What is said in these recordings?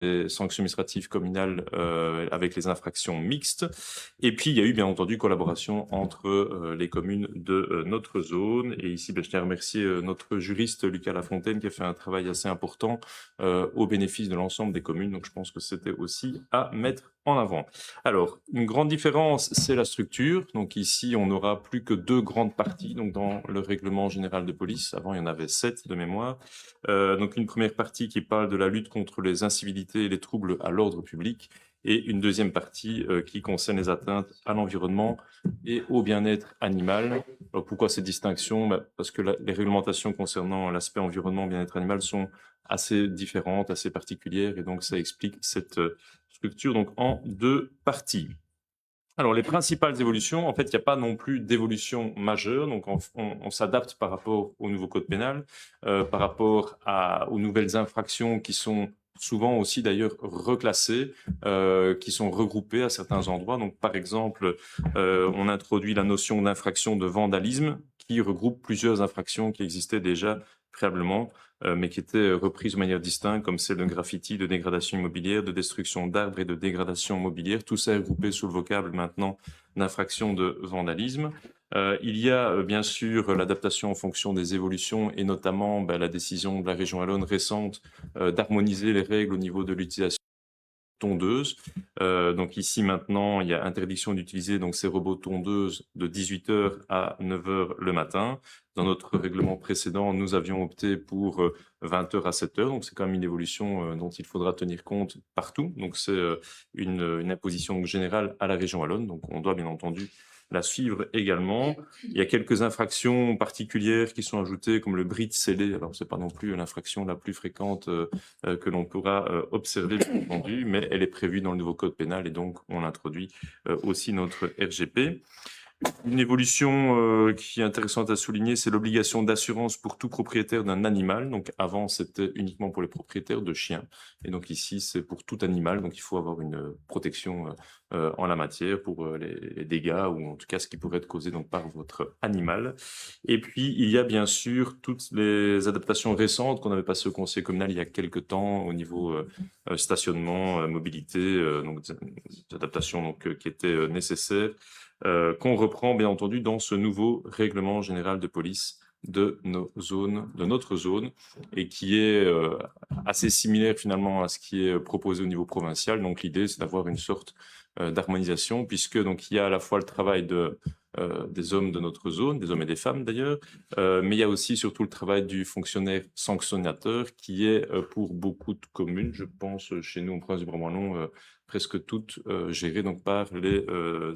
les sanctions administratives communales avec les infractions mixtes. Et puis, il y a eu bien entendu collaboration entre les communes de notre zone. Et ici, je tiens à remercier notre juriste Lucas Lafontaine qui a fait un travail assez important au bénéfice de l'ensemble des communes. Donc, je pense que c'était aussi à mettre en avant. Alors, une grande différence, c'est la structure. Donc ici, on n'aura plus que 2 grandes parties. Donc dans le règlement général de police, avant il y en avait 7 de mémoire. Donc une première partie qui parle de la lutte contre les incivilités et les troubles à l'ordre public, et une deuxième partie qui concerne les atteintes à l'environnement et au bien-être animal. Alors pourquoi cette distinction? Parce que les réglementations concernant l'aspect environnement, bien-être animal sont assez différentes, assez particulières, et donc ça explique cette structure donc en 2 parties. Alors, les principales évolutions, en fait, il n'y a pas non plus d'évolution majeure. Donc, on s'adapte par rapport au nouveau code pénal, par rapport aux nouvelles infractions qui sont souvent aussi d'ailleurs reclassées, qui sont regroupées à certains endroits. Donc, par exemple, on introduit la notion d'infraction de vandalisme qui regroupe plusieurs infractions qui existaient déjà préalablement, mais qui étaient reprises de manière distincte, comme celle de graffiti, de dégradation immobilière, de destruction d'arbres et de dégradation mobilière. Tout ça est regroupé sous le vocable maintenant d'infraction de vandalisme. Il y a bien sûr l'adaptation en fonction des évolutions, et notamment la décision de la région wallonne récente d'harmoniser les règles au niveau de l'utilisation tondeuse. Donc ici maintenant, il y a interdiction d'utiliser donc ces robots tondeuses de 18h à 9h le matin. Dans notre règlement précédent, nous avions opté pour 20h à 7h. Donc c'est quand même une évolution dont il faudra tenir compte partout. Donc c'est une imposition générale à la région wallonne. Donc on doit bien entendu la suivre également. Il y a quelques infractions particulières qui sont ajoutées, comme le bris scellé. Alors c'est pas non plus l'infraction la plus fréquente que l'on pourra observer, bien entendu, mais elle est prévue dans le nouveau code pénal, et donc on introduit aussi notre RGP. Une évolution qui est intéressante à souligner, c'est l'obligation d'assurance pour tout propriétaire d'un animal. Donc avant, c'était uniquement pour les propriétaires de chiens, et donc ici, c'est pour tout animal. Donc il faut avoir une protection en la matière pour les dégâts, ou en tout cas ce qui pourrait être causé donc par votre animal. Et puis il y a bien sûr toutes les adaptations récentes qu'on avait passées au conseil communal il y a quelques temps au niveau stationnement, mobilité, donc des adaptations qui étaient nécessaires, qu'on reprend bien entendu dans ce nouveau règlement général de police de nos zones, de notre zone, et qui est assez similaire finalement à ce qui est proposé au niveau provincial. Donc l'idée, c'est d'avoir une sorte d'harmonisation, puisque donc il y a à la fois le travail des hommes de notre zone, des hommes et des femmes d'ailleurs, mais il y a aussi surtout le travail du fonctionnaire sanctionnateur, qui est pour beaucoup de communes, je pense chez nous en province du Brabant-Wallon, presque toutes gérées donc par les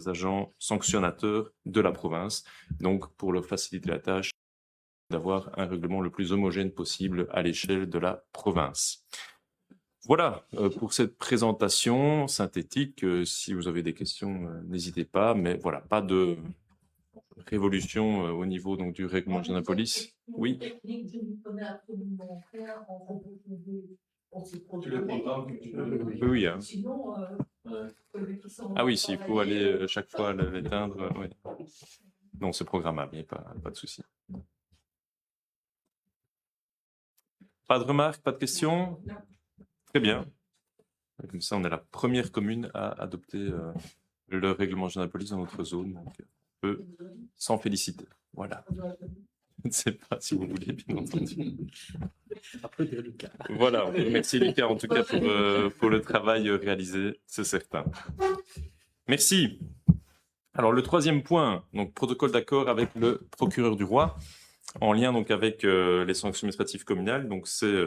agents sanctionnateurs de la province. Donc, pour leur faciliter la tâche, d'avoir un règlement le plus homogène possible à l'échelle de la province. Voilà pour cette présentation synthétique. Si vous avez des questions, n'hésitez pas, mais voilà, pas de révolution au niveau donc du règlement de la police. Oui. Oui, oui, hein. Ah oui, s'il faut aller chaque fois l'éteindre, oui. Non, c'est programmable, il n'y a pas de souci. Pas de remarques, pas de questions? Très bien. Comme ça, on est la première commune à adopter le règlement général de police dans notre zone. Donc, on peut s'en féliciter. Voilà. Je ne sais pas si vous voulez, bien entendu. Voilà, merci Lucas en tout cas pour le travail réalisé, c'est certain. Merci. Alors le troisième point, donc protocole d'accord avec le procureur du roi, en lien donc avec les sanctions administratives communales. Donc c'est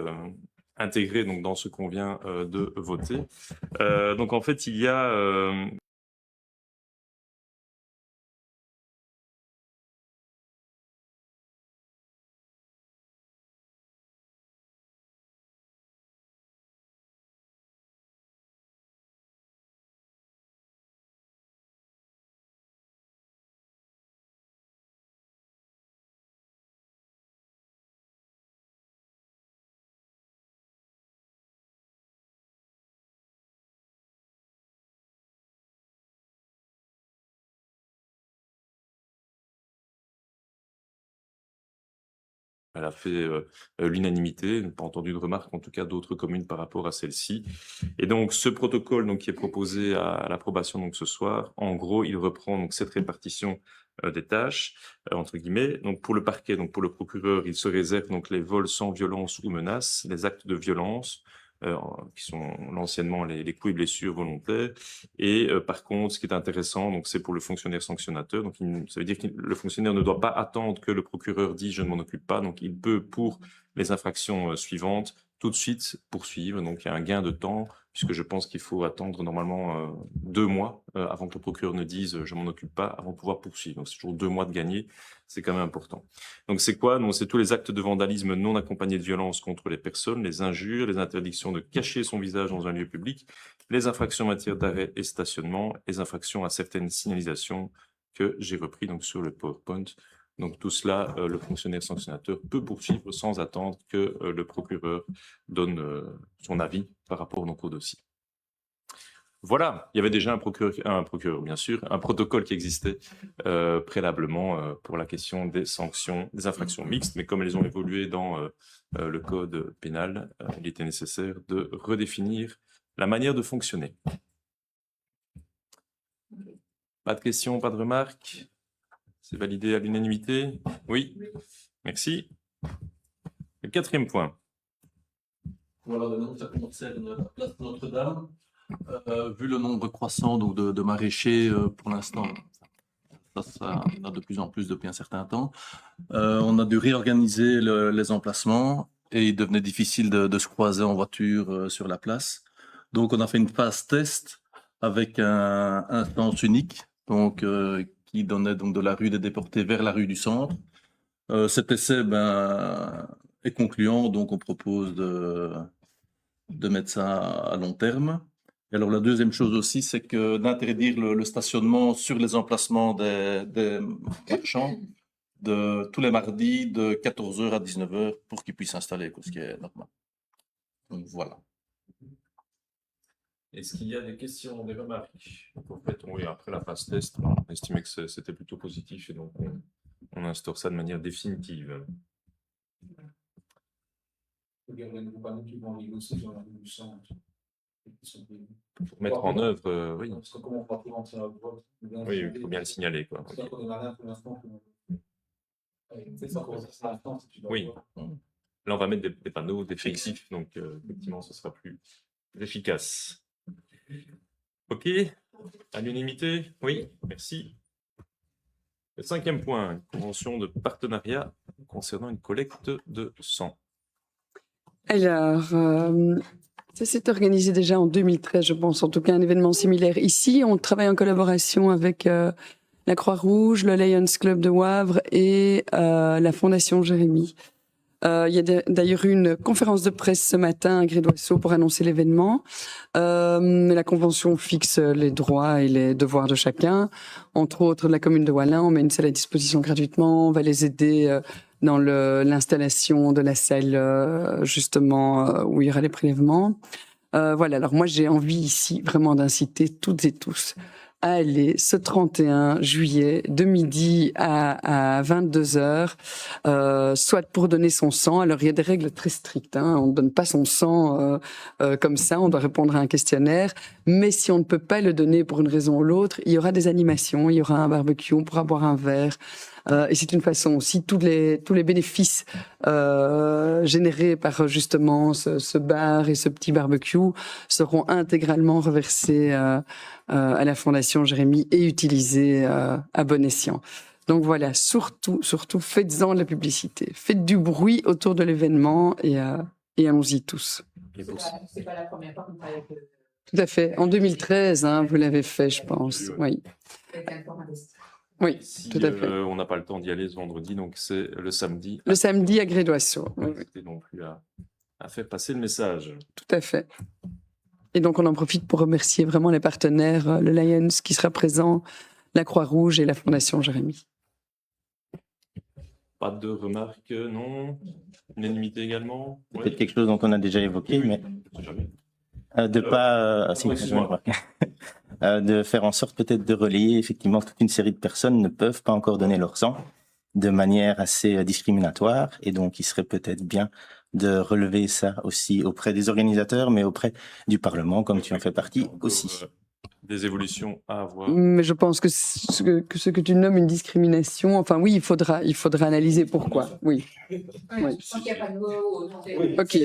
intégré donc dans ce qu'on vient de voter. Donc en fait il y a elle a fait l'unanimité, pas entendu de remarques en tout cas d'autres communes par rapport à celle-ci. Et donc ce protocole donc qui est proposé à l'approbation donc ce soir, en gros, il reprend donc cette répartition des tâches entre guillemets. Donc pour le parquet, donc pour le procureur, il se réserve donc les vols sans violence ou menace, les actes de violence, qui sont anciennement les coups et blessures volontaires. Et par contre, ce qui est intéressant, donc c'est pour le fonctionnaire sanctionnateur. Donc ça veut dire que le fonctionnaire ne doit pas attendre que le procureur dise je ne m'en occupe pas. Donc il peut pour les infractions suivantes tout de suite poursuivre. Donc il y a un gain de temps puisque je pense qu'il faut attendre normalement 2 mois avant que le procureur ne dise je m'en occupe pas avant de pouvoir poursuivre. Donc c'est toujours 2 mois de gagner. C'est quand même important. Donc c'est quoi? Donc c'est tous les actes de vandalisme non accompagnés de violence contre les personnes, les injures, les interdictions de cacher son visage dans un lieu public, les infractions en matière d'arrêt et stationnement, les infractions à certaines signalisations que j'ai repris donc sur le PowerPoint. Donc tout cela, le fonctionnaire sanctionnateur peut poursuivre sans attendre que le procureur donne son avis par rapport donc au dossier. Voilà, il y avait déjà un procureur, bien sûr, un protocole qui existait préalablement pour la question des sanctions, des infractions mixtes, mais comme elles ont évolué dans le code pénal, il était nécessaire de redéfinir la manière de fonctionner. Pas de questions, pas de remarques? C'est validé à l'unanimité? Oui. Merci. Le 4e point. Voilà, donc ça concerne la place Notre-Dame. Vu le nombre croissant donc, de maraîchers, pour l'instant, ça il y en a de plus en plus depuis un certain temps. On a dû réorganiser les emplacements et il devenait difficile de se croiser en voiture sur la place. Donc on a fait une phase test avec un sens unique, donc qui donnait donc de la rue des Déportés vers la rue du Centre. Cet essai est concluant, donc on propose de mettre ça à long terme. Et alors la deuxième chose aussi, c'est que d'interdire le stationnement sur les emplacements des marchands tous les mardis de 14h à 19h pour qu'ils puissent s'installer, ce qui est normal. Donc voilà. Est-ce qu'il y a des questions, des remarques? En fait, oui, après la phase test, on estimait que c'était plutôt positif et donc on instaure ça de manière définitive. Il y a des compagnies qui vont négocier sur la rue du Centre. Pour mettre en œuvre, oui. Parce que comment on va rentrer à vote? Oui, il faut bien le signaler, quoi. Okay. Oui. Là, on va mettre des panneaux définitifs, donc effectivement, ce sera plus efficace. OK. À l'unanimité? Oui, merci. Le 5e point, convention de partenariat concernant une collecte de sang. Alors, ça s'est organisé déjà en 2013, je pense, en tout cas un événement similaire ici. On travaille en collaboration avec la Croix-Rouge, le Lions Club de Wavre et la Fondation Jérémy. Il y a d'ailleurs eu une conférence de presse ce matin à Grédoisseau pour annoncer l'événement. La convention fixe les droits et les devoirs de chacun, entre autres de la commune de Wallin. On met une salle à disposition gratuitement, on va les aider dans l'installation de la salle justement où il y aura les prélèvements. Voilà, alors moi j'ai envie ici vraiment d'inciter toutes et tous à aller ce 31 juillet de midi à 22h, soit pour donner son sang. Alors il y a des règles très strictes, hein. On ne donne pas son sang comme ça, on doit répondre à un questionnaire. Mais si on ne peut pas le donner pour une raison ou l'autre, il y aura des animations, il y aura un barbecue, on pourra boire un verre. Et c'est une façon aussi, tous les bénéfices générés par justement ce bar et ce petit barbecue seront intégralement reversés à la Fondation Jérémy et utilisés à bon escient. Donc voilà, surtout, faites-en de la publicité. Faites du bruit autour de l'événement et allons-y tous. C'est pas la première fois qu'on travaille avec le... Tout à fait. En 2013, hein, vous l'avez fait, je pense. Oui. Oui, si, tout à fait. On n'a pas le temps d'y aller ce vendredi, donc c'est le samedi. Le samedi à Grédoisseau. N'hésitez non plus à faire passer le message. Tout à fait. Et donc, on en profite pour remercier vraiment les partenaires, le Lions qui sera présent, la Croix-Rouge et la Fondation Jérémy. Pas de remarques, non? Unanimité également? Peut-être quelque chose dont on a déjà évoqué, mais de faire en sorte peut-être de relayer effectivement toute une série de personnes ne peuvent pas encore donner leur sang. de manière assez discriminatoire. Et donc, il serait peut-être bien de relever ça aussi auprès des organisateurs, mais auprès du Parlement, comme tu en fais partie aussi. Des évolutions à avoir. Mais je pense que ce que tu nommes une discrimination, enfin oui, il faudra analyser pourquoi. Oui. Oui, je pense qu'il n'y a pas de mots. Ok.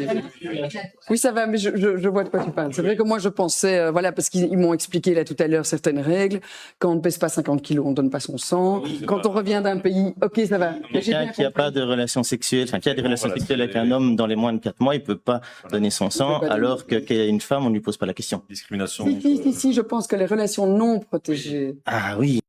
Oui, ça va, mais je vois de quoi tu parles. C'est vrai que moi, je pensais, voilà, parce qu'ils m'ont expliqué là tout à l'heure certaines règles. Quand on ne pèse pas 50 kilos, on ne donne pas son sang. Quand on revient d'un pays, ok, ça va. Quelqu'un qui n'a pas de relation sexuelle, enfin, qui a des relations sexuelles avec un homme dans les moins de 4 mois, il ne peut pas donner son sang, pas donner. alors qu'il y a une femme, on ne lui pose pas la question. Discrimination. Si, je pense que les relations non protégées. Ah oui.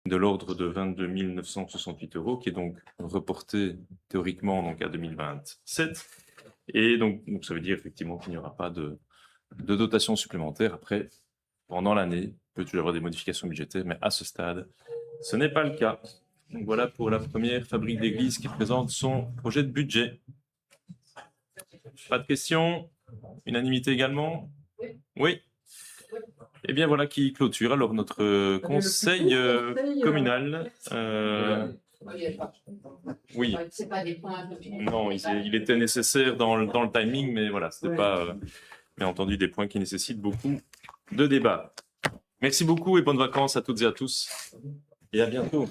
De l'ordre de 22 968 €, qui est donc reporté théoriquement donc à 2027. Et donc ça veut dire effectivement qu'il n'y aura pas de dotation supplémentaire. Après, pendant l'année, il peut toujours y avoir des modifications budgétaires, mais à ce stade, ce n'est pas le cas. Donc voilà pour la première Fabrique d'Église qui présente son projet de budget. Pas de questions? Unanimité également? Oui. Eh bien voilà qui clôture alors notre conseil communal. Oui. C'est pas des points. Non, il était nécessaire dans le timing, mais voilà, c'était pas bien entendu des points qui nécessitent beaucoup de débats. Merci beaucoup et bonnes vacances à toutes et à tous. Et à bientôt.